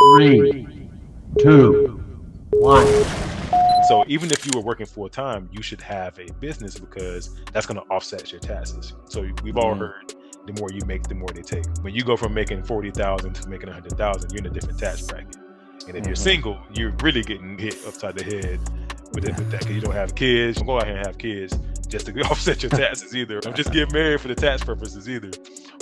3, 2, 1. So even if you were working full time, you should have a business because that's going to offset your taxes. So we've all heard the more you make, the more they take. When you go from making 40,000 to making 100,000, you're in a different tax bracket. And if you're single, you're really getting hit upside the head with that because you don't have kids. Don't go out here and have kids just to offset your taxes either. Don't just get married for the tax purposes either.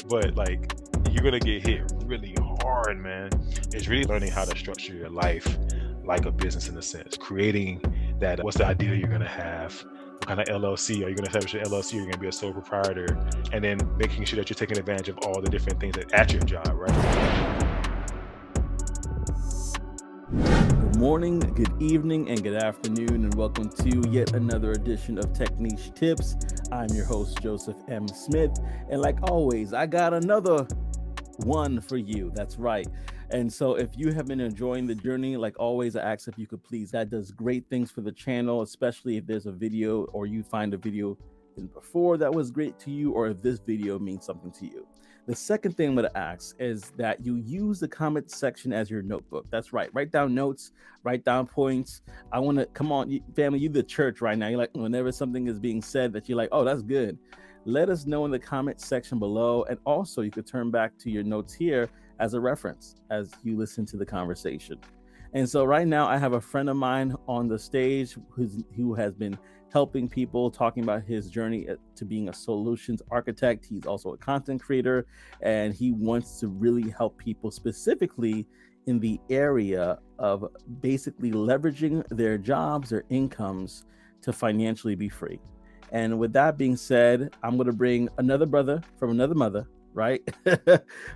But like, you're gonna get hit really hard, man. It's really learning how to structure your life like a business in a sense. Creating that, what's the idea you're gonna have? What kind of LLC? Are you gonna establish an LLC? You're gonna be a sole proprietor, and then making sure that you're taking advantage of all the different things at your job, right? Good morning, good evening, and good afternoon, and welcome to yet another edition of Tech Niche Tips. I'm your host, Joseph M. Smith, and like always, I got another one for you. That's right. And so if you have been enjoying the journey, like always, I ask if you could please. That does great things for the channel, especially if there's a video or you find a video before that was great to you, or if this video means something to you. The second thing I'm going to ask is that you use the comment section as your notebook. That's right. Write down notes, write down points. I want to, come on, family, you're the church right now. You're like, whenever something is being said that you're like, oh, that's good. Let us know in the comment section below. And also you could turn back to your notes here as a reference as you listen to the conversation. And so right now I have a friend of mine on the stage who has been helping people, talking about his journey to being a solutions architect. He's also a content creator, and he wants to really help people specifically in the area of basically leveraging their jobs, their incomes to financially be free. And with that being said, I'm going to bring another brother from another mother, right?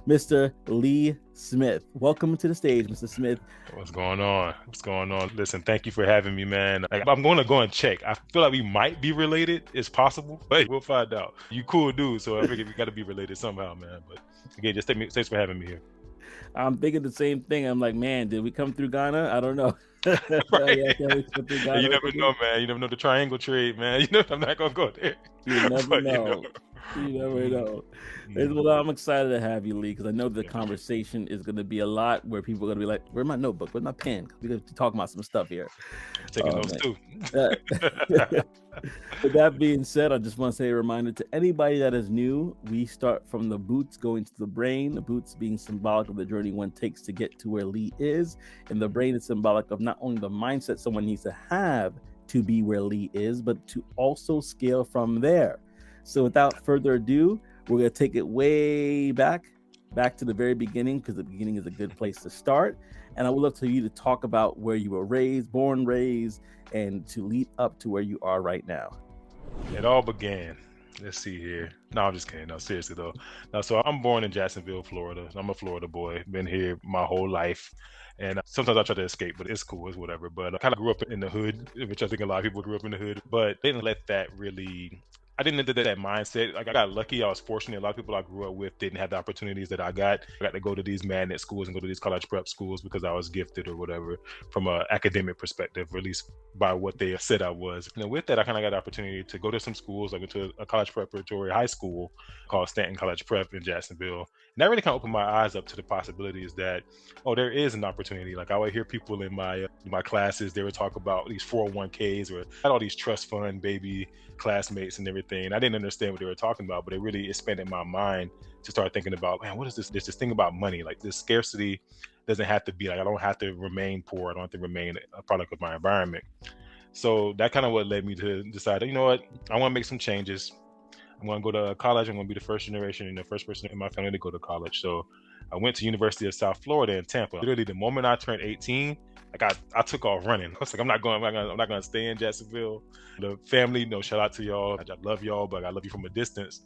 Mr. Lee Smith. Welcome to the stage, Mr. Smith. What's going on? What's going on? Listen, thank you for having me, man. I'm going to go and check. I feel like we might be related. It's possible, but we'll find out. You cool dude, so I figure we got to be related somehow, man. But again, just thanks for having me here. I'm thinking the same thing. I'm like, man, did we come through Ghana? I don't know. Right. You never know, man. You never know the triangle trade, man. You know, I'm not going to go there. You never know. You never know. Well, I'm excited to have you, Lee, because I know the conversation is going to be a lot where people are going to be like, where's my notebook? Where's my pen? We're going to talk about some stuff here. Taking notes too. With that being said, I just want to say a reminder to anybody that is new. We start from the boots going to the brain, the boots being symbolic of the journey one takes to get to where Lee is. And the brain is symbolic of not only the mindset someone needs to have to be where Lee is, but to also scale from there. So without further ado, we're going to take it way back to the very beginning, because the beginning is a good place to start. And I would love for you to talk about where you were born, raised, and to lead up to where you are right now. It all began. Let's see here. No, I'm just kidding. No, seriously though. No, so I'm born in Jacksonville, Florida. I'm a Florida boy. Been here my whole life. And sometimes I try to escape, but it's cool, it's whatever. But I kind of grew up in the hood, which I think a lot of people grew up in the hood, but they didn't let that really, I didn't enter that mindset. Like, I got lucky. I was fortunate. A lot of people I grew up with didn't have the opportunities that I got. I got to go to these magnet schools and go to these college prep schools because I was gifted or whatever from an academic perspective, or at least by what they said I was. And with that, I kind of got the opportunity to go to some schools. I went to a college preparatory high school called Stanton College Prep in Jacksonville. And that really kind of opened my eyes up to the possibilities that, oh, there is an opportunity. Like, I would hear people in my classes, they would talk about these 401ks or had all these trust fund baby classmates and everything. And I didn't understand what they were talking about, but it really expanded my mind to start thinking about, man, what is this? There's this thing about money. Like, this scarcity doesn't have to be like, I don't have to remain poor. I don't have to remain a product of my environment. So that kind of what led me to decide, you know what, I want to make some changes. I'm going to go to college. I'm going to be the first generation and the first person in my family to go to college. So I went to University of South Florida in Tampa. Literally the moment I turned 18, like I took off running. I was like, I'm not going to stay in Jacksonville. The family, shout out to y'all. I love y'all, but I love you from a distance.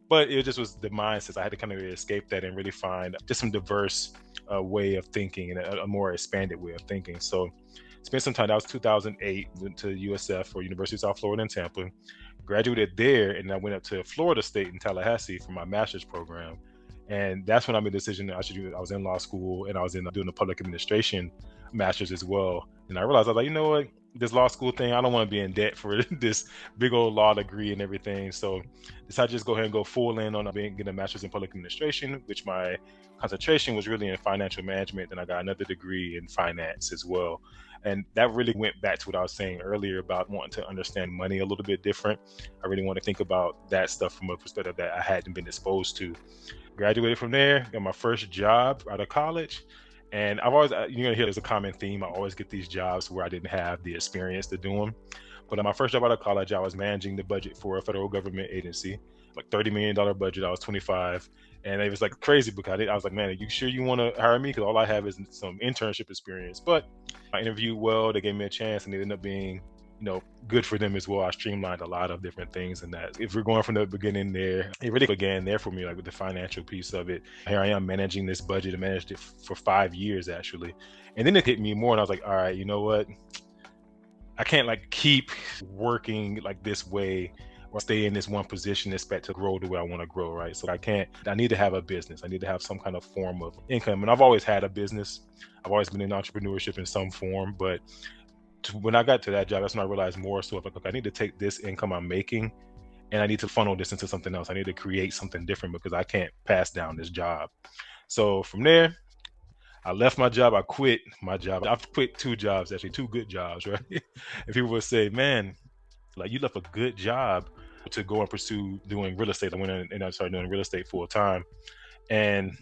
But it just was the mindset. I had to kind of escape that and really find just some diverse way of thinking and a more expanded way of thinking. So spent some time. That was 2008. Went to USF, or University of South Florida in Tampa. Graduated there, and I went up to Florida State in Tallahassee for my master's program. And that's when I made the decision that I was in law school, and I was doing the public administration master's as well. And I realized, I was like, you know what? this law school thing, I don't want to be in debt for this big old law degree and everything. So decided to just go ahead and go full in on getting a master's in public administration, which my concentration was really in financial management. Then I got another degree in finance as well. And that really went back to what I was saying earlier about wanting to understand money a little bit different. I really want to think about that stuff from a perspective that I hadn't been exposed to. Graduated from there, got my first job out of college. And I've always, you're going to hear there's a common theme. I always get these jobs where I didn't have the experience to do them. But my first job out of college, I was managing the budget for a federal government agency, like $30 million budget. I was 25. And it was like crazy because I was like, man, are you sure you want to hire me? Because all I have is some internship experience. But I interviewed well. They gave me a chance, and it ended up being, good for them as well. I streamlined a lot of different things, and that if we're going from the beginning there, it really began there for me, like with the financial piece of it. Here I am managing this budget. I managed it for 5 years actually. And then it hit me more, and I was like, all right, you know what? I can't like keep working like this way or stay in this one position, expect to grow the way I want to grow, right? So I need to have a business. I need to have some kind of form of income. And I've always had a business. I've always been in entrepreneurship in some form, but when I got to that job, that's when I realized more so like, okay, I need to take this income I'm making and I need to funnel this into something else. I need to create something different because I can't pass down this job. So from there, I left my job. I quit my job. I've quit 2 jobs, actually 2 good jobs, right? And people would say, man, like you left a good job to go and pursue doing real estate. I went in and I started doing real estate full time. And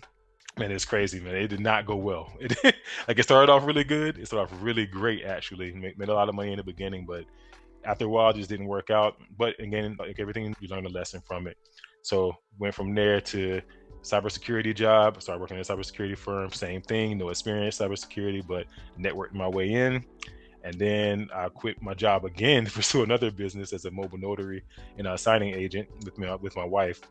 man, it's crazy, man. It did not go well. It started off really good. It started off really great, actually. Made a lot of money in the beginning, but after a while, it just didn't work out. But again, like everything, you learn a lesson from it. So went from there to cybersecurity job. Started working at a cybersecurity firm. Same thing, no experience cybersecurity, but networked my way in. And then I quit my job again to pursue another business as a mobile notary and a signing agent with my wife.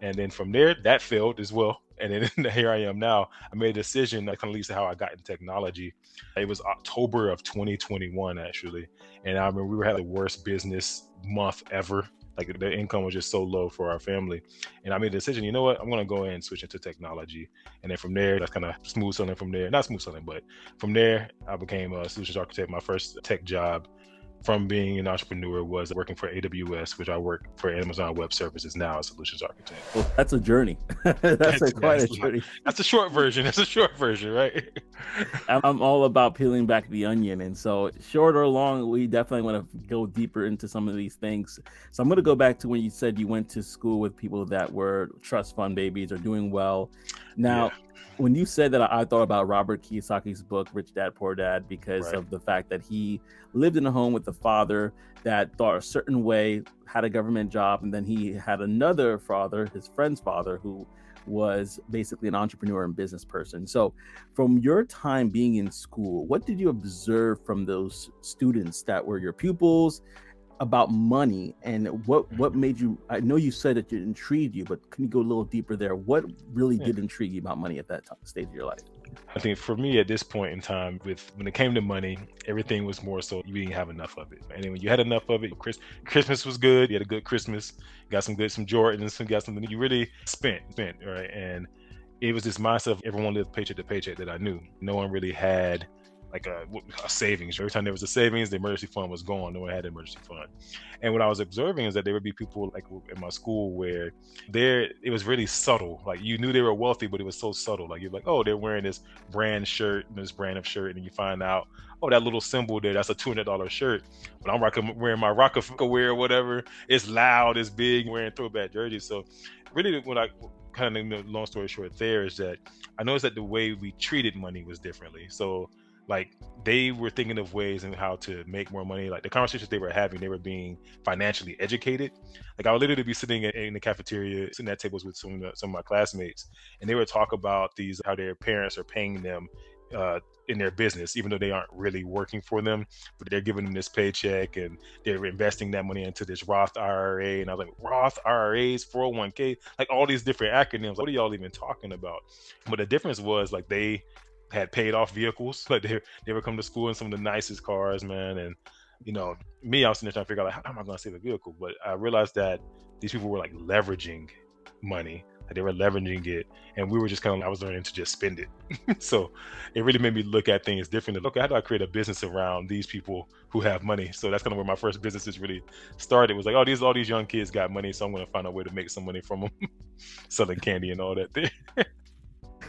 And then from there, that failed as well. And then here I am now. I made a decision that kind of leads to how I got in technology. It was October of 2021, actually. And I remember we had the worst business month ever. Like the income was just so low for our family. And I made a decision, you know what? I'm going to go ahead and switch into technology. And then from there, that's kind of smooth selling from there. Not smooth selling, but from there, I became a solutions architect. My first tech job from being an entrepreneur was working for AWS, which I work for Amazon Web Services now as a solutions architect. Well, that's a journey. That's quite a journey. That's a short version. That's a short version, right? I'm all about peeling back the onion. And so short or long, we definitely want to go deeper into some of these things. So I'm going to go back to when you said you went to school with people that were trust fund babies or doing well. Now, when you said that, I thought about Robert Kiyosaki's book, Rich Dad, Poor Dad, because of the fact that he lived in a home with a father that thought a certain way, had a government job, and then he had another father, his friend's father, who was basically an entrepreneur and business person. So from your time being in school, what did you observe from those students that were your pupils about money, and what made you, I know you said that it intrigued you, but can you go a little deeper there? What really did intrigue you about money at that stage of your life? I think for me at this point in time, when it came to money, everything was more so you didn't have enough of it. And then when you had enough of it, Christmas was good. You had a good Christmas, got some Jordans, got something you really spent, right? And it was this mindset of everyone lived paycheck to paycheck that I knew. No one really had like a savings. Every time there was a savings, the emergency fund was gone. No one had an emergency fund. And what I was observing is that there would be people like in my school where it was really subtle. Like you knew they were wealthy, but it was so subtle. Like you're like, oh, they're wearing this brand shirt and this brand of shirt, and you find out, oh, that little symbol there, that's a $200 shirt. But I'm wearing my Rockefeller wear or whatever. It's loud, it's big, wearing throwback jerseys. So really, when I kind of, long story short, there is that I noticed that the way we treated money was differently. So like they were thinking of ways and how to make more money. Like the conversations they were having, they were being financially educated. Like I would literally be sitting in the cafeteria, sitting at tables with some of my classmates, and they would talk about how their parents are paying them in their business, even though they aren't really working for them, but they're giving them this paycheck and they're investing that money into this Roth IRA. And I was like, Roth IRAs, 401k, like all these different acronyms. What are y'all even talking about? But the difference was like they had paid off vehicles, but they would come to school in some of the nicest cars, man. And me, I was sitting there trying to figure out like, how am I going to save a vehicle? But I realized that these people were like leveraging money. They were leveraging it, and we were just I was learning to just spend it. So it really made me look at things differently. Look, how do I create a business around these people who have money? So that's kind of where my first businesses really started. It was like, oh, all these young kids got money, so I'm going to find a way to make some money from them, selling candy and all that thing.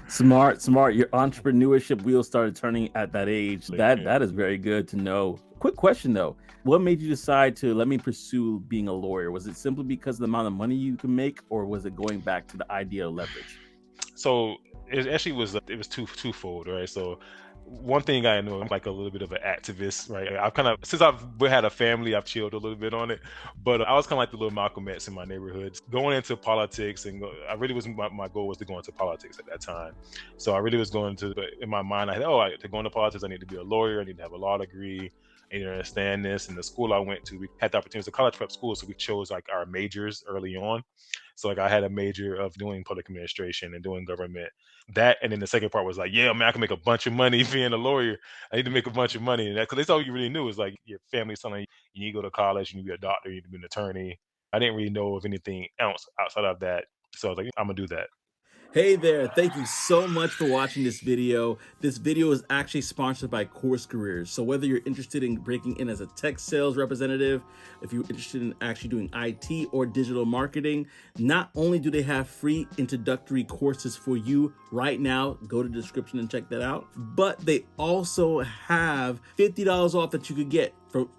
Smart. Your entrepreneurship wheels started turning at that age. That is very good to know. Quick question though. What made you decide to let me pursue being a lawyer? Was it simply because of the amount of money you can make, or was it going back to the idea of leverage? So it actually was twofold, right? So one thing I know, I'm like a little bit of an activist, right? I've since I've had a family, I've chilled a little bit on it, but I was kind of like the little Malcolm X in my neighborhoods, going into politics, and I really was, my goal was to go into politics at that time. So I really was going to, but in my mind, I had, to go into politics, I need to be a lawyer, I need to have a law degree, I need to understand this. And the school I went to, we had the opportunity to college prep school, so we chose like our majors early on. So like I had a major of doing public administration and doing government. That, and then the second part was like, yeah, man, I can make a bunch of money being a lawyer. I need to make a bunch of money, and that, because that's all you really knew is like your family's telling you you need to go to college, you need to be a doctor, you need to be an attorney. I didn't really know of anything else outside of that, so I was like, I'm gonna do that. Hey there, thank you so much for watching this video. This video is actually sponsored by Course Careers. So whether you're interested in breaking in as a tech sales representative, if you're interested in actually doing IT or digital marketing, not only do they have free introductory courses for you right now, go to the description and check that out, but they also have $50 off that you could get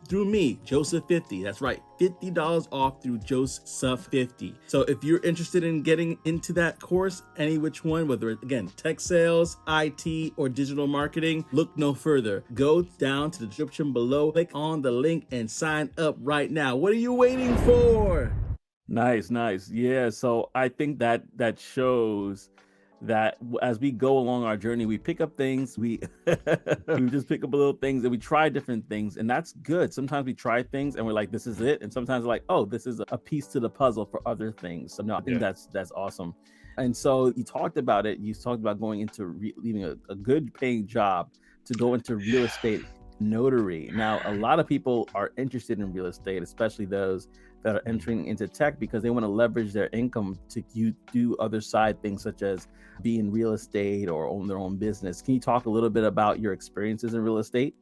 through me, Joseph50. That's right, $50 off through Joseph50. So if you're interested in getting into that course, any which one, whether it's, again, tech sales, IT, or digital marketing, look no further. Go down to the description below, click on the link, and sign up right now. What are you waiting for? Nice. Yeah, so I think that shows that as we go along our journey, we pick up things, we just pick up little things, and we try different things, and that's good. Sometimes we try things and we're like, this is it, and sometimes we're like, oh, this is a piece to the puzzle for other things. So no, I think that's awesome. And so you talked about it. You talked about going into leaving a good paying job to go into real estate notary. Now, a lot of people are interested in real estate, especially those that are entering into tech, because they want to leverage their income to do other side things, such as be in real estate or own their own business. Can you talk a little bit about your experiences in real estate?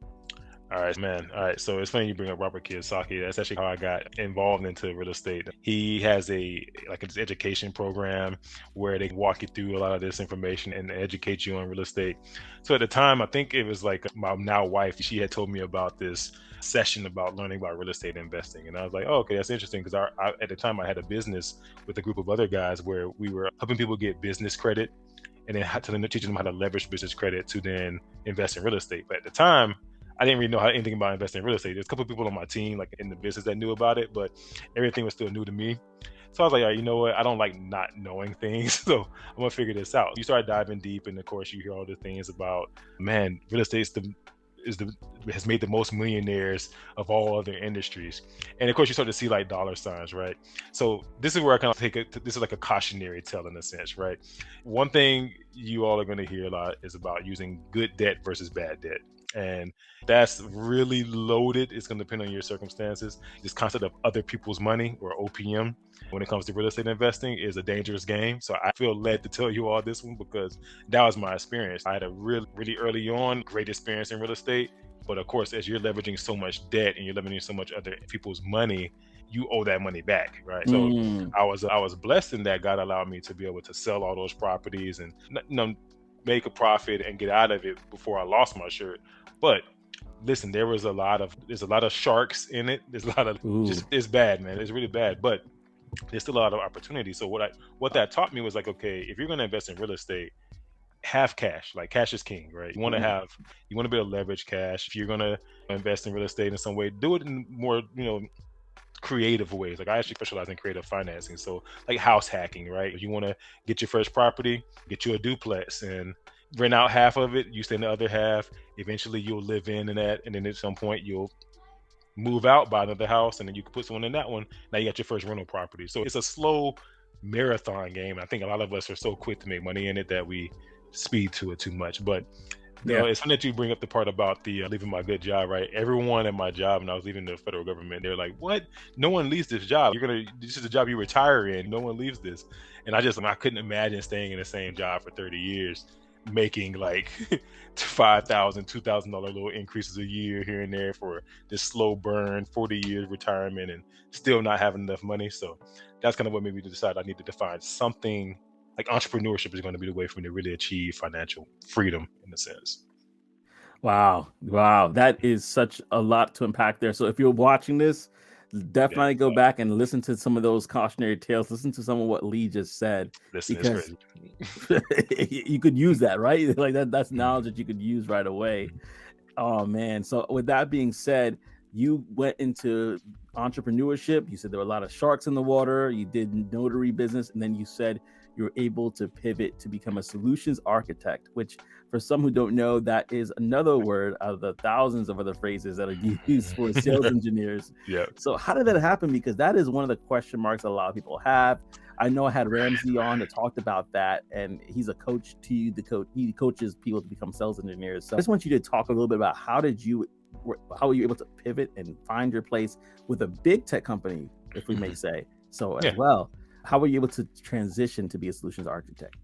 All right, man. All right. So it's funny you bring up Robert Kiyosaki. That's actually how I got involved into real estate. He has an education program where they walk you through a lot of this information and educate you on real estate. So at the time, I think it was like my now wife, she had told me about this session about learning about real estate investing. And I was like, oh, okay, that's interesting. Because at the time I had a business with a group of other guys where we were helping people get business credit and then teaching them how to leverage business credit to then invest in real estate. But at the time, I didn't really know anything about investing in real estate. There's a couple of people on my team, like in the business, that knew about it, but everything was still new to me. So I was like, all right, you know what? I don't like not knowing things, so I'm gonna figure this out. You start diving deep, and of course, you hear all the things about, man, real estate has made the most millionaires of all other industries, and of course, you start to see like dollar signs, right? So this is where I kind of this is like a cautionary tale in a sense, right? One thing you all are going to hear a lot is about using good debt versus bad debt. And that's really loaded. It's going to depend on your circumstances. This concept of other people's money, or OPM, when it comes to real estate investing, is a dangerous game. So I feel led to tell you all this one because that was my experience. I had a really early on great experience in real estate. But of course, as you're leveraging so much debt and you're leveraging so much other people's money, you owe that money back, right? So I was blessed in that God allowed me to be able to sell all those properties and make a profit and get out of it before I lost my shirt. But listen, there's a lot of sharks in it. There's a lot of it's bad, man. It's really bad, but there's still a lot of opportunity. So what that taught me was like, okay, if you're going to invest in real estate, have cash. Like, cash is king, right? You want to be able to leverage cash. If you're going to invest in real estate in some way, do it in more, creative ways. Like, I actually specialize in creative financing. So like house hacking, right? If you want to get your first property, get you a duplex and rent out half of it, you stay in the other half. Eventually you'll live in that, and then at some point you'll move out, buy another house, and then you can put someone in that one. Now you got your first rental property. So it's a slow marathon game. I think a lot of us are so quick to make money in it that we speed to it too much. But Yeah. It's funny that you bring up the part about the leaving my good job, right? Everyone at my job, and I was leaving the federal government, they're like, "What? No one leaves this job. This is the job you retire in. No one leaves this." And I couldn't imagine staying in the same job for 30 years, making like $5,000, $2,000 little increases a year here and there for this slow burn, 40 years retirement, and still not having enough money. So that's kind of what made me decide I needed to find something like entrepreneurship is going to be the way for me to really achieve financial freedom in a sense. Wow. That is such a lot to unpack there. So if you're watching this, definitely go back and listen to some of those cautionary tales. Listen to some of what Lee just said, Listen, it's because crazy. you could use that, right? Like that's knowledge that you could use right away. Oh man. So with that being said, you went into entrepreneurship. You said there were a lot of sharks in the water. You did notary business, and then you said you were able to pivot to become a solutions architect, which for some who don't know, that is another word out of the thousands of other phrases that are used for sales engineers. Yeah. So how did that happen? Because that is one of the question marks a lot of people have. I know I had Ramsey on that talked about that, and he's a coach to he coaches people to become sales engineers. So I just want you to talk a little bit about how were you able to pivot and find your place with a big tech company, if we may say so as well. How were you able to transition to be a solutions architect?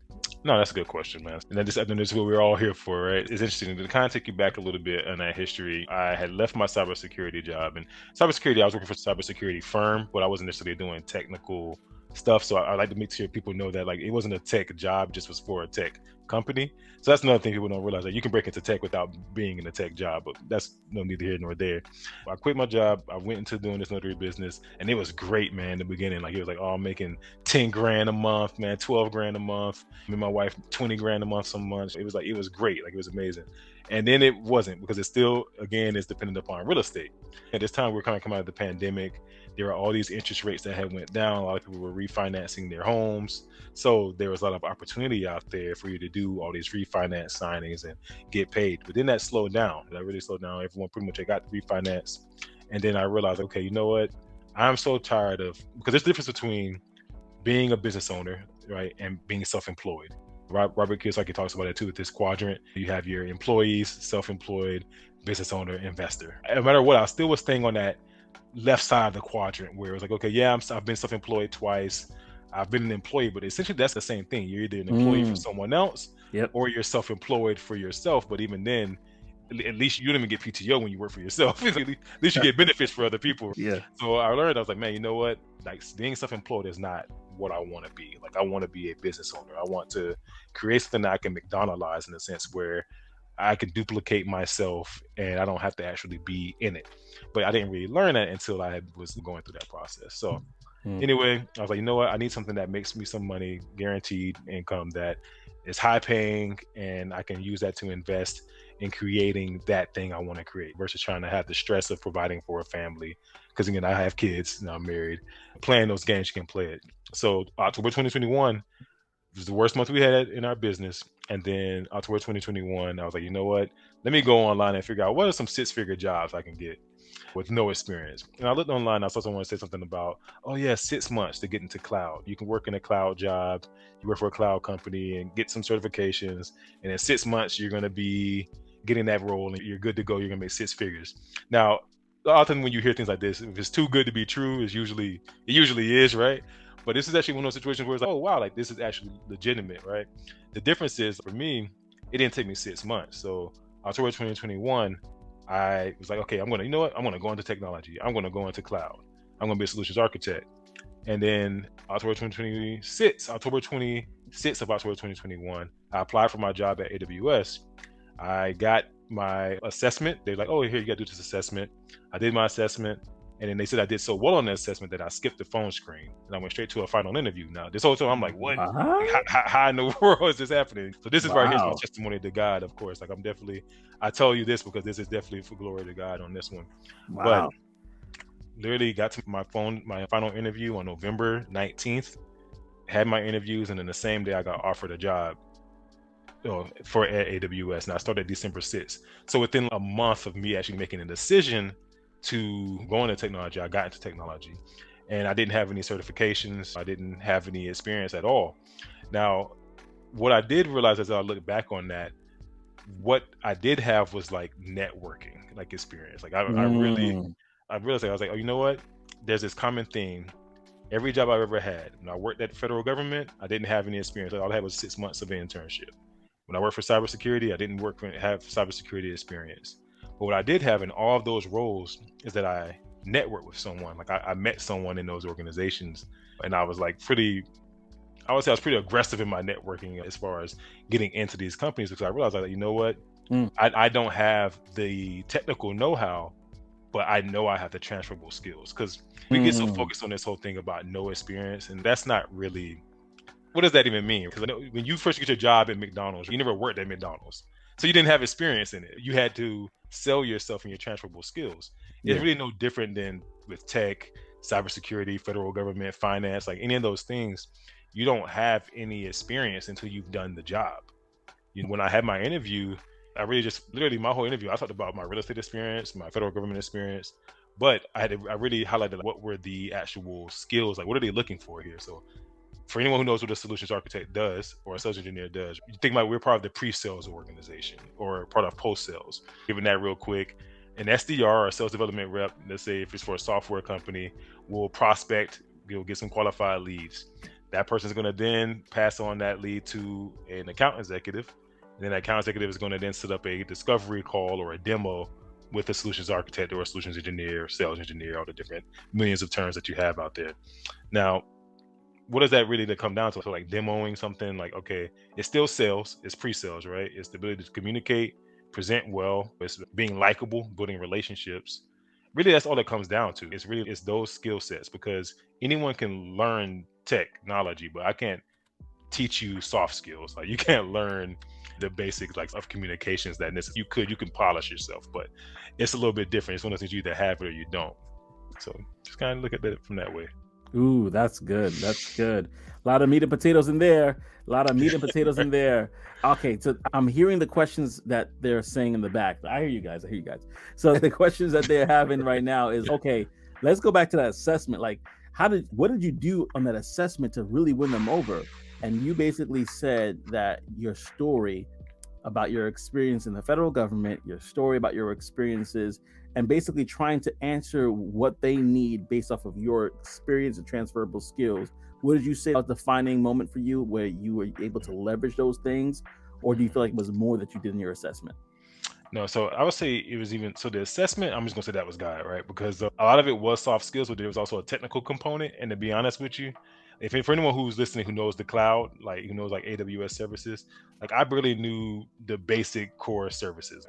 No, that's a good question, man. And then this is what we're all here for, right? It's interesting to kind of take you back a little bit on that history. I had left my cybersecurity job, and cybersecurity, I was working for a cybersecurity firm, but I wasn't necessarily doing technical stuff. So I like to make sure people know that like it wasn't a tech job, just was for a tech company. So that's another thing people don't realize, that you can break into tech without being in a tech job, but that's no neither here nor there. I quit my job. I went into doing this notary business, and it was great, man. In the beginning, like it was like, oh, I'm making 10 grand a month, man, 12 grand a month. Me and my wife, 20 grand a month some months. It was great. Like it was amazing. And then it wasn't, because it still, again, is dependent upon real estate. At this time, we're kind of coming out of the pandemic. There are all these interest rates that had went down. A lot of people were refinancing their homes. So there was a lot of opportunity out there for you to do all these refinance signings and get paid. But then that slowed down. That really slowed down. Everyone pretty much got the refinance. And then I realized, okay, you know what? I'm so tired of, because there's a difference between being a business owner, right, and being self-employed. Robert Kiyosaki talks about it too with this quadrant. You have your employees, self-employed, business owner, investor. No matter what, I still was staying on that left side of the quadrant where it was like, okay, yeah, I've been self-employed twice. I've been an employee, but essentially that's the same thing. You're either an employee for someone else, or you're self-employed for yourself. But even then, at least you don't even get PTO when you work for yourself. At least you get benefits for other people. Yeah. So I learned, I was like, man, you know what? Like being self-employed is not what I want to be. Like I want to be a business owner. I want to create something that I can McDonald's in a sense where I can duplicate myself and I don't have to actually be in it. But I didn't really learn that until I was going through that process. So anyway, I was like, you know what? I need something that makes me some money, guaranteed income that is high paying, and I can use that to invest in creating that thing I want to create versus trying to have the stress of providing for a family. Because again, I have kids and I'm married. Playing those games, you can play it. So October 2021 was the worst month we had in our business. And then October 2021, I was like, you know what? Let me go online and figure out what are some six-figure jobs I can get with no experience. And I looked online, I saw someone say something about, oh yeah, 6 months to get into cloud. You can work in a cloud job, you work for a cloud company and get some certifications. And in 6 months, you're going to be getting that role and you're good to go. You're going to make six figures. Now, often when you hear things like this, if it's too good to be true, it usually is, right? But this is actually one of those situations where it's like, oh wow, like this is actually legitimate, right? The difference is, for me, it didn't take me 6 months. So October 2021, I was like, okay, I'm going to go into technology. I'm going to go into cloud. I'm going to be a solutions architect. And then October 26th of October 2021, I applied for my job at AWS. I got my assessment. They're like, oh, here, you got to do this assessment. I did my assessment. And then they said I did so well on the assessment that I skipped the phone screen and I went straight to a final interview. Now, this whole time I'm like, what? Like, how in the world is this happening? So this is where here's my testimony to God, of course. Like I tell you this because this is definitely for glory to God on this one. But literally got to my final interview on November 19th, had my interviews, and then the same day I got offered a job for AWS. And I started December 6th. So within a month of me actually making a decision to go into technology, I got into technology, and I didn't have any certifications. I didn't have any experience at all. Now, what I did realize as I look back on that, what I did have was like networking, like experience. Like I realized, I was like, oh, you know what? There's this common theme. Every job I've ever had, when I worked at the federal government, I didn't have any experience. All I had was 6 months of internship. When I worked for cybersecurity, I didn't have cybersecurity experience. But what I did have in all of those roles is that I networked with someone. Like I met someone in those organizations, and I was like I would say I was pretty aggressive in my networking as far as getting into these companies, because I realized that, you know what, I don't have the technical know-how, but I know I have the transferable skills, because we get so focused on this whole thing about no experience, and that's not really, what does that even mean? Because when you first get your job at McDonald's, you never worked at McDonald's, so you didn't have experience in it. You had to sell yourself and your transferable skills. It's really no different than with tech, cybersecurity, federal government, finance, like any of those things. You don't have any experience until you've done the job. When I had my interview, I really just literally my whole interview, I talked about my real estate experience, my federal government experience, but I really highlighted what were the actual skills, like what are they looking for here. So for anyone who knows what a solutions architect does or a sales engineer does, you think about, we're part of the pre-sales organization or part of post-sales. Given that real quick, an SDR or sales development rep, let's say if it's for a software company, will prospect, you'll get some qualified leads. That person's going to then pass on that lead to an account executive. And then that account executive is going to then set up a discovery call or a demo with a solutions architect or a solutions engineer, sales engineer, all the different millions of terms that you have out there. Now, what does that really come down to? So like demoing something, like, okay, it's still sales, it's pre-sales, right? It's the ability to communicate, present well, it's being likable, building relationships. Really, that's all it comes down to. It's those skill sets, because anyone can learn technology, but I can't teach you soft skills. Like you can't learn the basics like of communications that you can polish yourself, but it's a little bit different. It's one of those things you either have it or you don't. So just kind of look at it from that way. Ooh, that's good. That's good. A lot of meat and potatoes in there. Okay, so I'm hearing the questions that they're saying in the back. I hear you guys. So the questions that they're having right now is, okay, let's go back to that assessment. Like, what did you do on that assessment to really win them over? And you basically said that your story about your experience in the federal government, your story about your experiences, and basically trying to answer what they need based off of your experience and transferable skills. What did you say was the defining moment for you where you were able to leverage those things? Or do you feel like it was more that you did in your assessment? No, so I would say it was so the assessment, I'm just gonna say that was guide, right? Because a lot of it was soft skills, but there was also a technical component. And to be honest with you, for anyone who's listening who knows the cloud, like who knows like AWS services, like I barely knew the basic core services.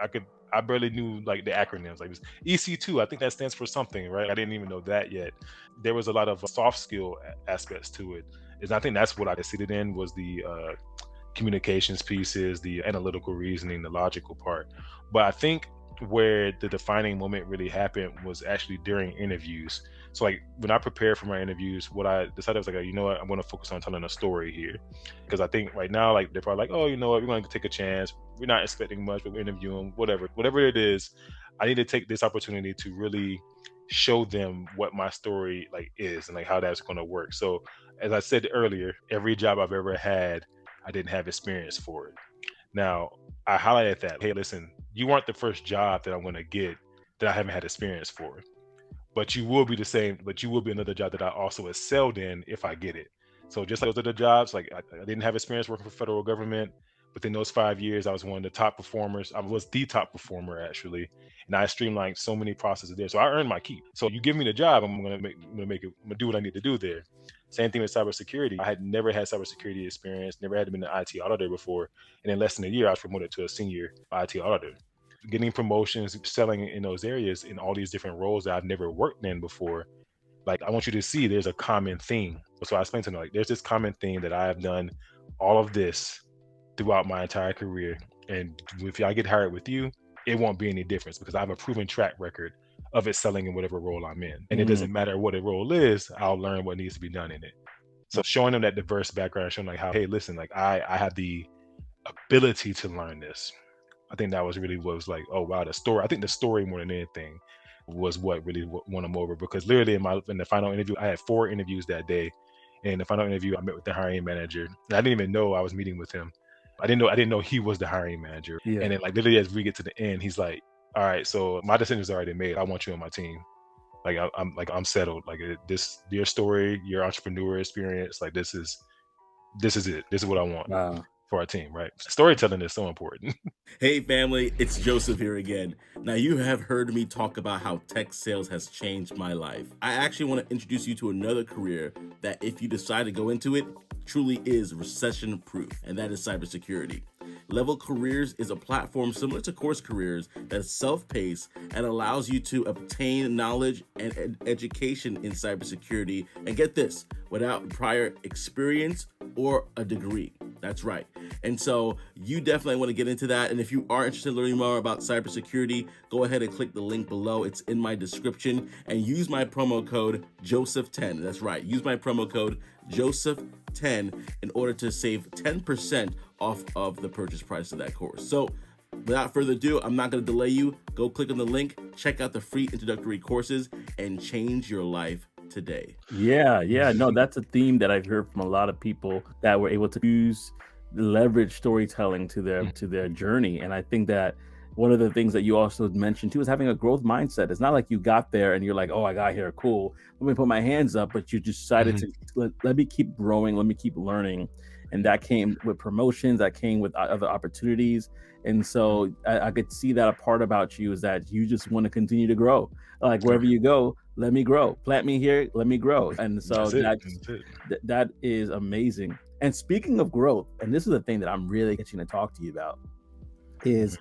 I barely knew like the acronyms, like it was EC2. I think that stands for something, right? I didn't even know that yet. There was a lot of soft skill aspects to it. I think that's what I succeeded in, was the communications pieces, the analytical reasoning, the logical part. But I think where the defining moment really happened was actually during interviews. So like when I prepared for my interviews, what I decided was like, you know what, I'm going to focus on telling a story here. Because I think right now, like they're probably like, oh, you know what, we're going to take a chance. We're not expecting much, but we're interviewing, whatever it is. I need to take this opportunity to really show them what my story like is and like how that's going to work. So as I said earlier, every job I've ever had, I didn't have experience for it. Now, I highlighted that, hey, listen, you aren't the first job that I'm going to get that I haven't had experience for, but you will be another job that I also excelled in if I get it. So just like those other jobs, like I didn't have experience working for federal government. Within those 5 years, I was one of the top performers. I was the top performer, actually. And I streamlined so many processes there. So I earned my keep. So you give me the job, I'm going to do what I need to do there. Same thing with cybersecurity. I had never had cybersecurity experience, never had been an IT auditor before. And in less than a year, I was promoted to a senior IT auditor. Getting promotions, selling in those areas in all these different roles that I've never worked in before. Like, I want you to see there's a common theme. So I explained to them, like, there's this common theme that I have done all of this throughout my entire career. And if I get hired with you, it won't be any difference because I have a proven track record of excelling in whatever role I'm in. And it doesn't matter what the role is, I'll learn what needs to be done in it. So showing them that diverse background, showing like how, hey, listen, like I have the ability to learn this. I think that was really what was like, oh wow, the story. I think the story more than anything was what really won them over, because literally in the final interview, I had 4 interviews that day. And in the final interview, I met with the hiring manager. And I didn't even know I was meeting with him. I didn't know he was the hiring manager. Yeah. And then like literally as we get to the end, he's like, all right, so my decision's already made. I want you on my team. Like I'm settled. Like this, your story, your entrepreneur experience, like this is it. This is what I want Wow. for our team, right? Storytelling is so important. Hey family, it's Joseph here again. Now you have heard me talk about how tech sales has changed my life. I actually want to introduce you to another career that if you decide to go into it, truly is recession proof, and that is cybersecurity. Level Careers is a platform similar to Course Careers that is self-paced and allows you to obtain knowledge and education in cybersecurity, and get this, without prior experience or a degree. That's right. And so you definitely want to get into that. And if you are interested in learning more about cybersecurity, go ahead and click the link below. It's in my description, and use my promo code Joseph10. That's right. Use my promo code Joseph10 in order to save 10% off of the purchase price of that course. So without further ado, I'm not going to delay you. Go click on the link, check out the free introductory courses, and change your life today. Yeah. No, that's a theme that I've heard from a lot of people that were able to use leverage storytelling to their journey. And I think that one of the things that you also mentioned too is having a growth mindset. It's not like you got there and you're like, oh, I got here, cool, let me put my hands up, but you decided to let me keep growing, let me keep learning. And that came with promotions, that came with other opportunities. And so I could see that a part about you is that you just want to continue to grow. Like wherever you go, let me grow. Plant me here, let me grow. And so that is amazing. And speaking of growth, and this is the thing that I'm really itching to talk to you about, is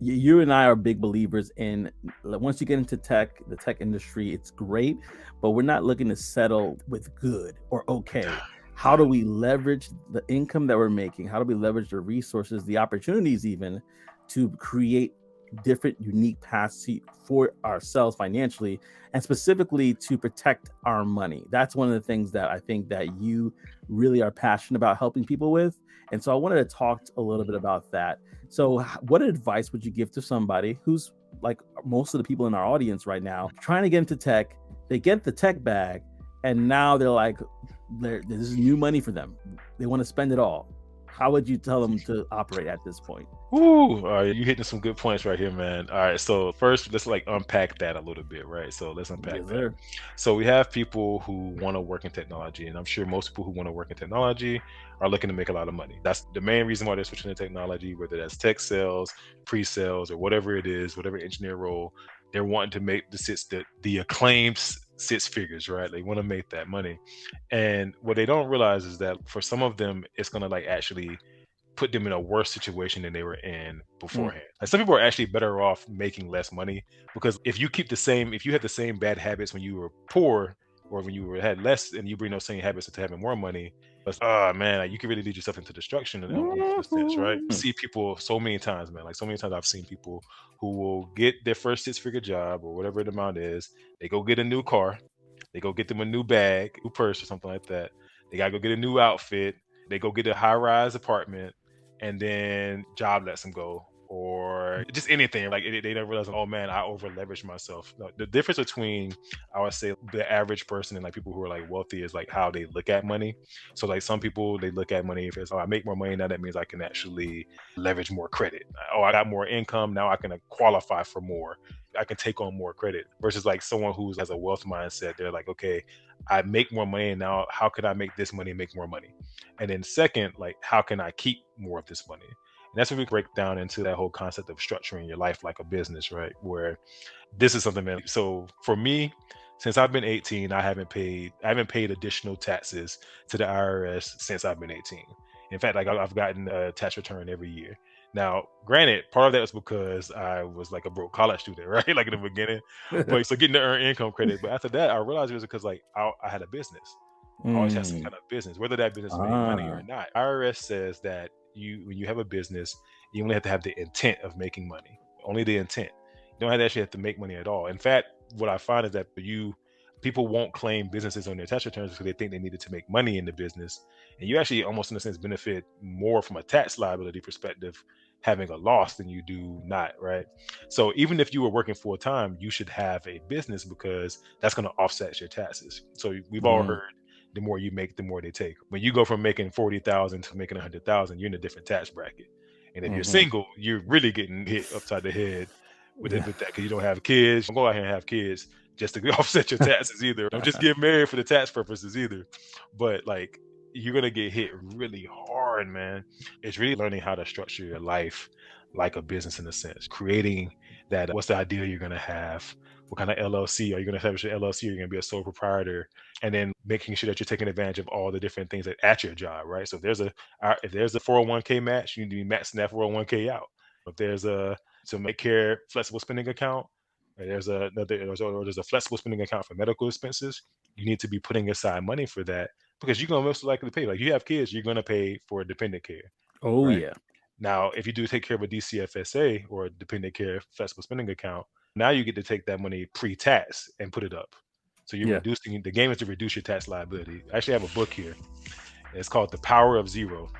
you and I are big believers in, once you get into tech, the tech industry, it's great, but we're not looking to settle with good or okay. How do we leverage the income that we're making? How do we leverage the resources, the opportunities even, to create different unique paths for ourselves financially, and specifically to protect our money? That's one of the things that I think that you really are passionate about helping people with. And so I wanted to talk a little bit about that. So what advice would you give to somebody who's like most of the people in our audience right now, trying to get into tech? They get the tech bag and now they're like, this is new money for them. They want to spend it all. How would you tell them to operate at this point? Ooh, all right, you're hitting some good points right here, man. All right, so first, let's like unpack that a little bit, right? So let's unpack that. So we have people who want to work in technology, and I'm sure most people who want to work in technology are looking to make a lot of money. That's the main reason why they're switching to technology, whether that's tech sales, pre-sales, or whatever it is, whatever engineer role. They're wanting to make the acclaimed six figures, right? They want to make that money. And what they don't realize is that for some of them, it's going to like actually put them in a worse situation than they were in beforehand. Like some people are actually better off making less money, because if you had the same bad habits when you were poor, or when you had less, and you bring those same habits into having more money, but man, you can really lead yourself into destruction in a sense, right? I see people so many times, man. Like so many times I've seen people who will get their first six-figure job or whatever the amount is. They go get a new car, they go get them a new bag, new purse or something like that. They gotta go get a new outfit. They go get a high-rise apartment, and then job lets them go, or just anything. Like they don't realize, oh man, I over leveraged myself. No, the difference between, I would say, the average person and like people who are like wealthy is like how they look at money. So like some people, they look at money as, oh, I make more money now, that means I can actually leverage more credit. Oh, I got more income now, I can qualify for more, I can take on more credit. Versus like someone who has a wealth mindset, they're like, okay, I make more money now, how can I make this money make more money? And then second, like, how can I keep more of this money? And that's when we break down into that whole concept of structuring your life like a business, right? Where this is something, man. So for me, since I've been 18, I haven't paid additional taxes to the IRS since I've been 18. In fact, like I've gotten a tax return every year. Now, granted, part of that was because I was like a broke college student, right? Like in the beginning, but so getting the earned income credit. But after that, I realized it was because like I had a business. I always have some kind of business, whether that business made money or not. IRS says that when you have a business, you only have to have the intent of making money, only the intent. You don't actually have to make money at all. In fact, what I find is that people won't claim businesses on their tax returns because they think they needed to make money in the business, and you actually almost in a sense benefit more from a tax liability perspective having a loss than you do not, right? So even if you were working full time, you should have a business because that's going to offset your taxes. So we've all heard the more you make, the more they take. When you go from making 40,000 to making 100,000, you're in a different tax bracket. And if you're single, you're really getting hit upside the head with that, because you don't have kids. Don't go out here and have kids just to offset your taxes either. Don't just get married for the tax purposes either. But like, you're gonna get hit really hard, man. It's really learning how to structure your life like a business, in a sense. Creating that, what's the ideal you're gonna have? What kind of LLC are you gonna establish? An LLC? Are you gonna be a sole proprietor? And then making sure that you're taking advantage of all the different things at your job, right? So if there's a 401k match, you need to be maxing that 401k out. If there's a make care flexible spending account, or there's a flexible spending account for medical expenses, you need to be putting aside money for that, because you're gonna most likely pay. Like, you have kids, you're gonna pay for dependent care. Oh, right? yeah. Now, if you do take care of a DCFSA or a dependent care flexible spending account, now you get to take that money pre-tax and put it up. So you're reducing, the game is to reduce your tax liability. I actually have a book here. It's called The Power of Zero.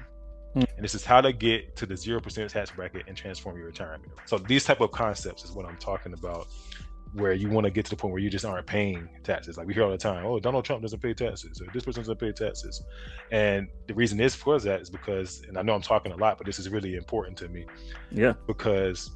And this is how to get to the 0% tax bracket and transform your retirement. So these type of concepts is what I'm talking about, where you want to get to the point where you just aren't paying taxes. Like, we hear all the time, oh, Donald Trump doesn't pay taxes, or this person doesn't pay taxes. And the reason is for that is because, and I know I'm talking a lot, but this is really important to me. Yeah. Because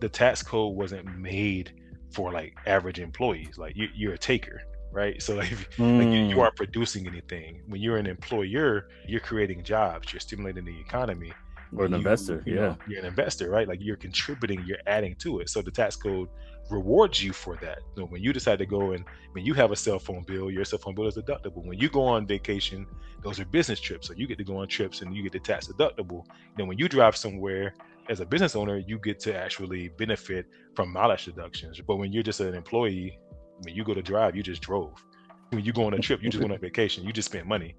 the tax code wasn't made for like average employees. Like, you're a taker, right? So if like you aren't producing anything. When you're an employer, you're creating jobs, you're stimulating the economy. Or an investor. You know, you're an investor, right? Like, you're contributing, you're adding to it. So the tax code rewards you for that. So when you decide to go, and when you have a cell phone bill, your cell phone bill is deductible. When you go on vacation, those are business trips, so you get to go on trips and you get the tax deductible. Then when you drive somewhere as a business owner, you get to actually benefit from mileage deductions. But when you're just an employee, when you go to drive, you just drove. When you go on a trip, you just went on vacation, you just spent money,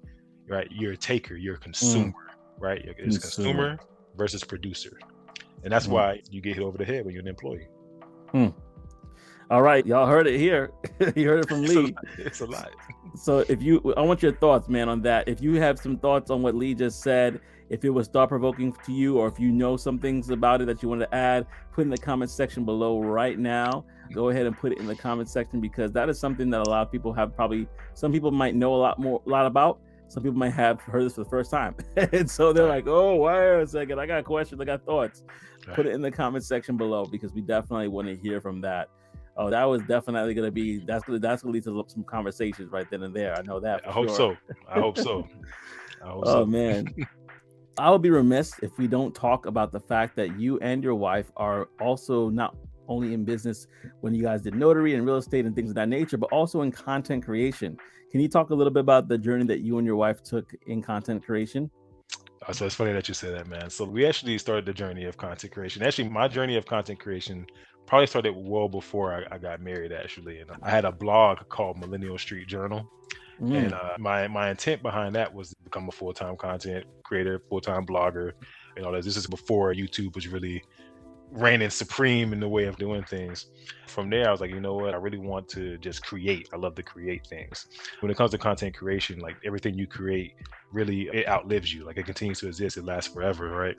right? You're a taker, you're a consumer, right? It's consumer versus producer. And that's why you get hit over the head when you're an employee. All right, y'all heard it here. You heard it from Lee. It's a lot. So I want your thoughts, man, on that. If you have some thoughts on what Lee just said, if it was thought-provoking to you, or if you know some things about it that you want to add, put in the comment section below right now. Go ahead and put it in the comment section, because that is something that a lot of people have some people might know a lot about. Some people might have heard this for the first time. And so they're like, oh, wait a second, I got questions, I got thoughts. Put it in the comment section below, because we definitely want to hear from that. Oh, that was definitely going to be, that's going to lead to some conversations right then and there. I know that. I hope so. Oh, man. I would be remiss if we don't talk about the fact that you and your wife are also not only in business when you guys did notary and real estate and things of that nature, but also in content creation. Can you talk a little bit about the journey that you and your wife took in content creation? So it's funny that you say that, man. So we actually started the journey of content creation. Actually, my journey of content creation probably started well before I got married, actually. And I had a blog called Millennial Street Journal. And my intent behind that was to become a full-time content creator, full-time blogger, and all that. This is before YouTube was really reigning supreme in the way of doing things. From there, I was like, you know what? I really want to just create. I love to create things. When it comes to content creation, like, everything you create, really, it outlives you. Like, it continues to exist. It lasts forever, right?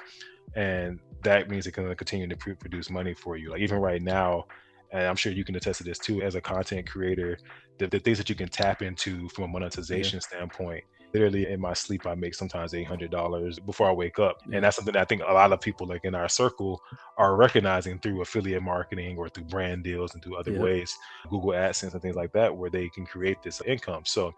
And that means it can continue to produce money for you. Like, even right now, and I'm sure you can attest to this too, as a content creator, the things that you can tap into from a monetization standpoint. Literally, in my sleep, I make sometimes $800 before I wake up. And that's something that I think a lot of people, like, in our circle, are recognizing through affiliate marketing or through brand deals and through other ways, Google AdSense and things like that, where they can create this income. So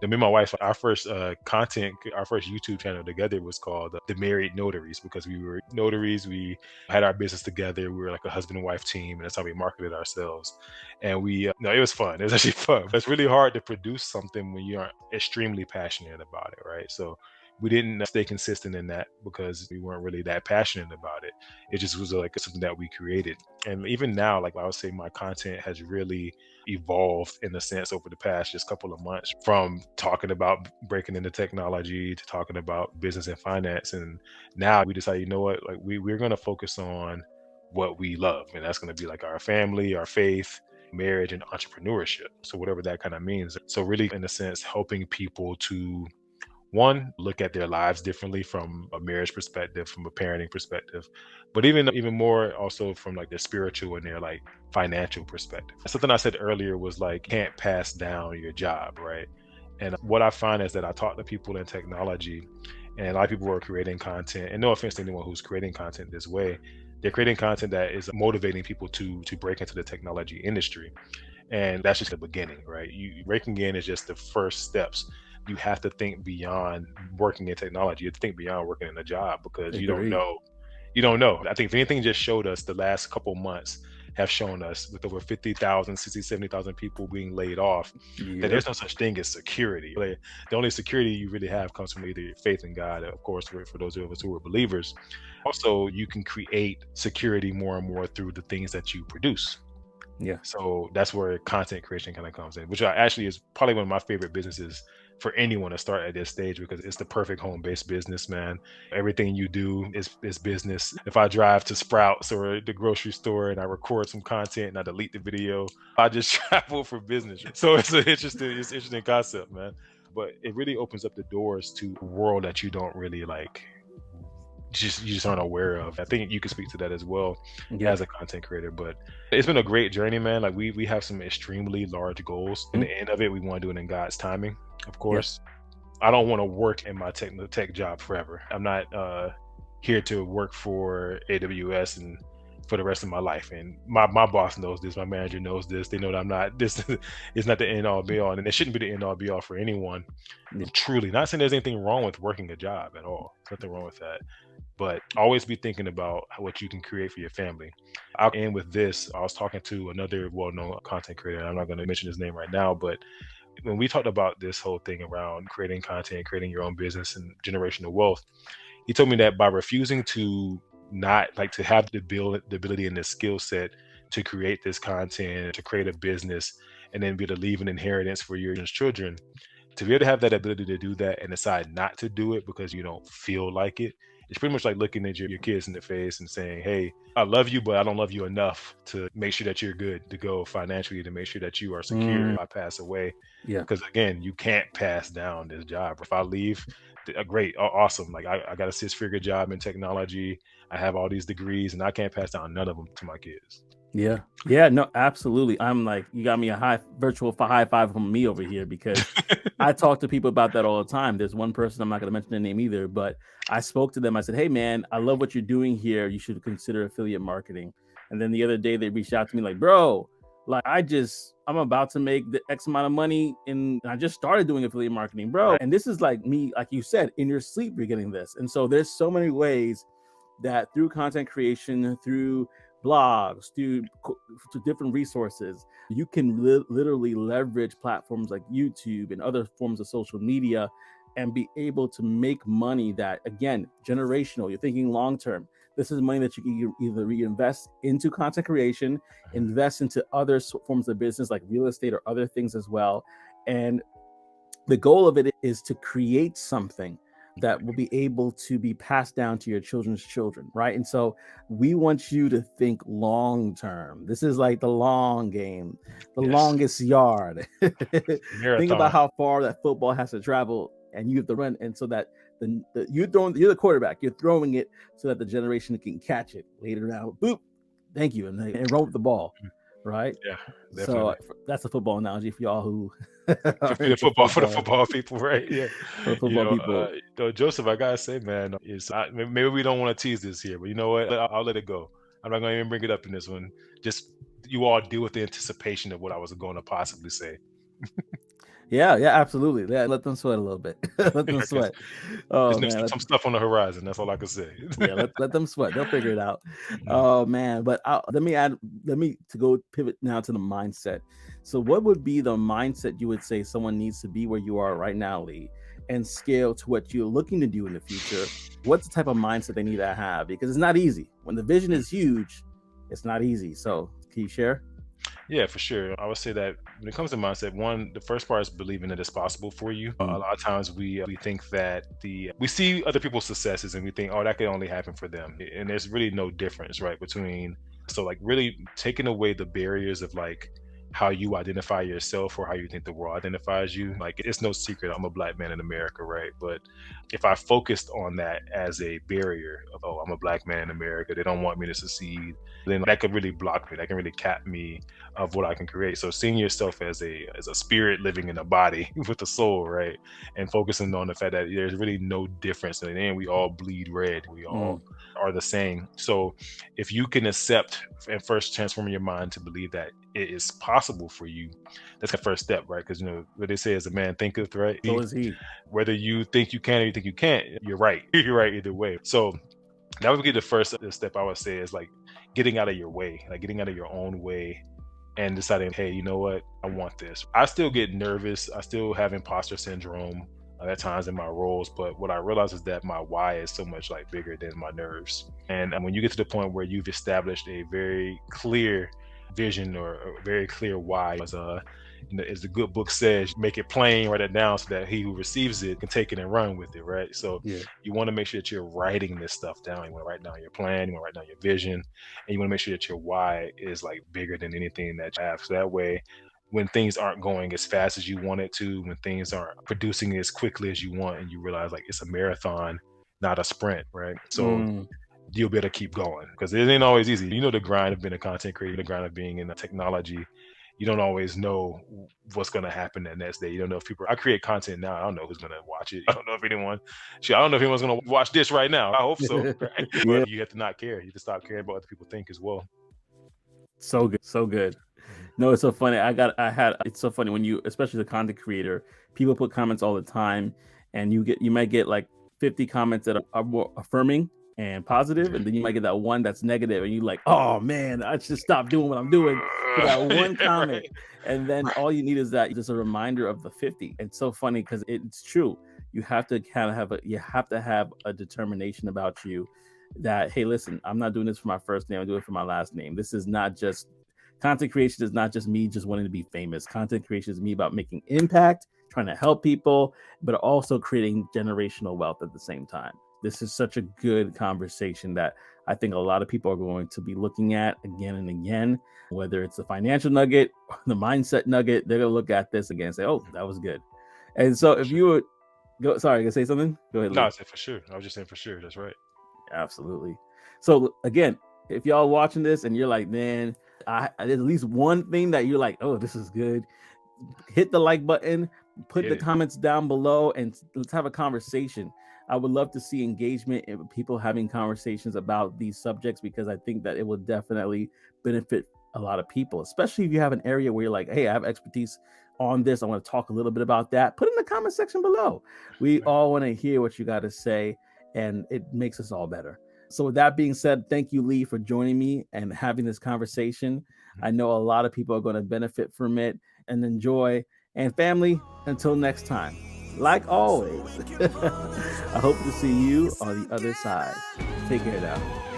me and my wife, our first YouTube channel together was called The Married Notaries, because we were notaries. We had our business together. We were like a husband and wife team, and that's how we marketed ourselves. And it was fun. It was actually fun. But it's really hard to produce something when you aren't extremely passionate about it, right? So we didn't stay consistent in that because we weren't really that passionate about it. It just was like something that we created. And even now, like, I would say my content has really evolved in a sense over the past just couple of months, from talking about breaking into technology to talking about business and finance. And now we decided, you know what, like, we're going to focus on what we love. And that's going to be like our family, our faith, marriage, and entrepreneurship. So whatever that kind of means. So really, in a sense, helping people to, one, look at their lives differently from a marriage perspective, from a parenting perspective, but even more also from like their spiritual and their like financial perspective. Something I said earlier was like, can't pass down your job, right? And what I find is that I talk to people in technology, and a lot of people who are creating content, and no offense to anyone who's creating content this way, they're creating content that is motivating people to break into the technology industry. And that's just the beginning, right? You breaking in is just the first steps. You have to think beyond working in technology. You have to think beyond working in a job, because you don't Agreed. know. You don't know. I think if anything just showed us, the last couple months have shown us, with over 50,000, 60, 70,000 people being laid off, that Yep. there's no such thing as security. Like, the only security you really have comes from either your faith in God, of course, for those of us who are believers. Also, you can create security more and more through the things that you produce. Yeah. So that's where content creation kind of comes in, which actually is probably one of my favorite businesses for anyone to start at this stage, because it's the perfect home-based business, man. Everything you do is business. If I drive to Sprouts or the grocery store and I record some content and I delete the video, I just travel for business. So it's an interesting concept, man. But it really opens up the doors to a world that you don't really like. You just aren't aware of. I think you can speak to that as well Yeah. as a content creator. But it's been a great journey, man. Like, we have some extremely large goals. In the end of it, we want to do it in God's timing, of course. I don't want to work in my tech job forever. I'm not here to work for AWS and for the rest of my life. And my boss knows this. My manager knows this. They know that I'm not. This is not the end all be all, and it shouldn't be the end all be all for anyone. Yeah. Truly, not saying there's anything wrong with working a job at all. There's nothing wrong with that. But always be thinking about what you can create for your family. I'll end with this. I was talking to another well-known content creator. I'm not going to mention his name right now, but when we talked about this whole thing around creating content, creating your own business and generational wealth, he told me that by refusing to not like to have the ability and the skill set to create this content, to create a business, and then be able to leave an inheritance for your children, to be able to have that ability to do that and decide not to do it because you don't feel like it, it's pretty much like looking at your kids in the face and saying, hey, I love you, but I don't love you enough to make sure that you're good to go financially, to make sure that you are secure if I pass away. Yeah. Because again, you can't pass down this job. If I leave, great, awesome. Like, I got a 6-figure job in technology. I have all these degrees and I can't pass down none of them to my kids. Yeah. Yeah. No, absolutely. I'm like, you got me a virtual high five from me over here, because I talk to people about that all the time. There's one person, I'm not going to mention their name either, but I spoke to them. I said, hey, man, I love what you're doing here. You should consider affiliate marketing. And then the other day they reached out to me like, bro, like I'm about to make the X amount of money and I just started doing affiliate marketing, bro. And this is like me, like you said, in your sleep, you're getting this. And so there's so many ways that through content creation, through blogs, to different resources, you can literally leverage platforms like YouTube and other forms of social media and be able to make money that, again, generational. You're thinking long term. This is money that you can either reinvest into content creation, invest into other forms of business like real estate or other things as well. And the goal of it is to create something that will be able to be passed down to your children's children, right? And so we want you to think long term. This is like the long game, the longest yard. Think about how far that football has to travel and you have to run. And so that you're the quarterback, you're throwing it so that the generation can catch it later down. Boop. Thank you. And run with the ball. Right? Yeah, definitely. So that's a football analogy for y'all who for the football people, right? Yeah, for football people. Joseph, I gotta say, man, maybe we don't want to tease this here, but you know what? I'll let it go. I'm not gonna even bring it up in this one. Just you all deal with the anticipation of what I was going to possibly say. Yeah, absolutely. Yeah, let them sweat a little bit. Let them sweat. Oh, man, some stuff on the horizon. That's all I can say. Yeah, let them sweat. They'll figure it out. Oh man, but let me go pivot now to the mindset. So, what would be the mindset you would say someone needs to be where you are right now, Lee, and scale to what you're looking to do in the future? What's the type of mindset they need to have? Because it's not easy. When the vision is huge, it's not easy. So, can you share? Yeah, for sure. I would say that when it comes to mindset, the first part is believing that it's possible for you. A lot of times we think that we see other people's successes and we think, oh, that could only happen for them. And there's really no difference, right? So like really taking away the barriers of like how you identify yourself or how you think the world identifies you. Like, it's no secret I'm a black man in America, right? But if I focused on that as a barrier of, oh, I'm a black man in America, they don't want me to succeed, then that could really block me. That can really cap me of what I can create. So seeing yourself as a spirit living in a body with a soul, right? And focusing on the fact that there's really no difference. And then we all bleed red. We all are the same. So if you can accept and first transform your mind to believe that it is possible for you, that's the first step, right? Because what they say is a man thinketh, right? So is he. Whether you think you can or you think you can't, you're right. You're right either way. So that would be the first step I would say, is like getting out of your way, like getting out of your own way and deciding, hey, you know what? I want this. I still get nervous. I still have imposter syndrome at times in my roles, but what I realize is that my why is so much like bigger than my nerves. And when you get to the point where you've established a very clear vision or a very clear why, as the good book says, make it plain, write it down so that he who receives it can take it and run with it, right? So you want to make sure that you're writing this stuff down. You want to write down your plan, you want to write down your vision, and you want to make sure that your why is like bigger than anything that you have. So that way, when things aren't going as fast as you want it to, when things aren't producing as quickly as you want, and you realize like it's a marathon, not a sprint, right? So you'll be able to keep going, because it ain't always easy. The grind of being a content creator, the grind of being in the technology. You don't always know what's going to happen the next day. You don't know if people. I create content now. I don't know who's going to watch it. I don't know if anyone's going to watch this right now. I hope so. Right? But you have to not care. You have to stop caring about what other people think as well. So good, so good. No, it's so funny. It's so funny when you, especially the content creator, people put comments all the time, and you might get like 50 comments that are more affirming and positive, and then you might get that one that's negative, and you're like, oh man, I should stop doing what I'm doing for that one comment. Right. And then all you need is that just a reminder of the 50. It's so funny because it's true. You have to kind of have a determination about you that, hey, listen, I'm not doing this for my first name, I'm doing it for my last name. This is not just content creation is not just me just wanting to be famous. Content creation is me about making impact, trying to help people, but also creating generational wealth at the same time. This is such a good conversation that I think a lot of people are going to be looking at again and again, whether it's the financial nugget, the mindset nugget. They're going to look at this again and say, oh, that was good. And so if you would go, sorry, you say something? Go ahead. No, I said for sure. I was just saying for sure. That's right. Absolutely. So again, if y'all watching this and you're like, man, there's at least one thing that you're like, oh, this is good, hit the like button, put the comments down below, and let's have a conversation. I would love to see engagement and people having conversations about these subjects, because I think that it will definitely benefit a lot of people, especially if you have an area where you're like, hey, I have expertise on this. I want to talk a little bit about that. Put it in the comment section below. We all want to hear what you got to say, and it makes us all better. So with that being said, thank you, Lee, for joining me and having this conversation. I know a lot of people are going to benefit from it and enjoy. And family, until next time, like always, I hope to see you on the other side. Take care now.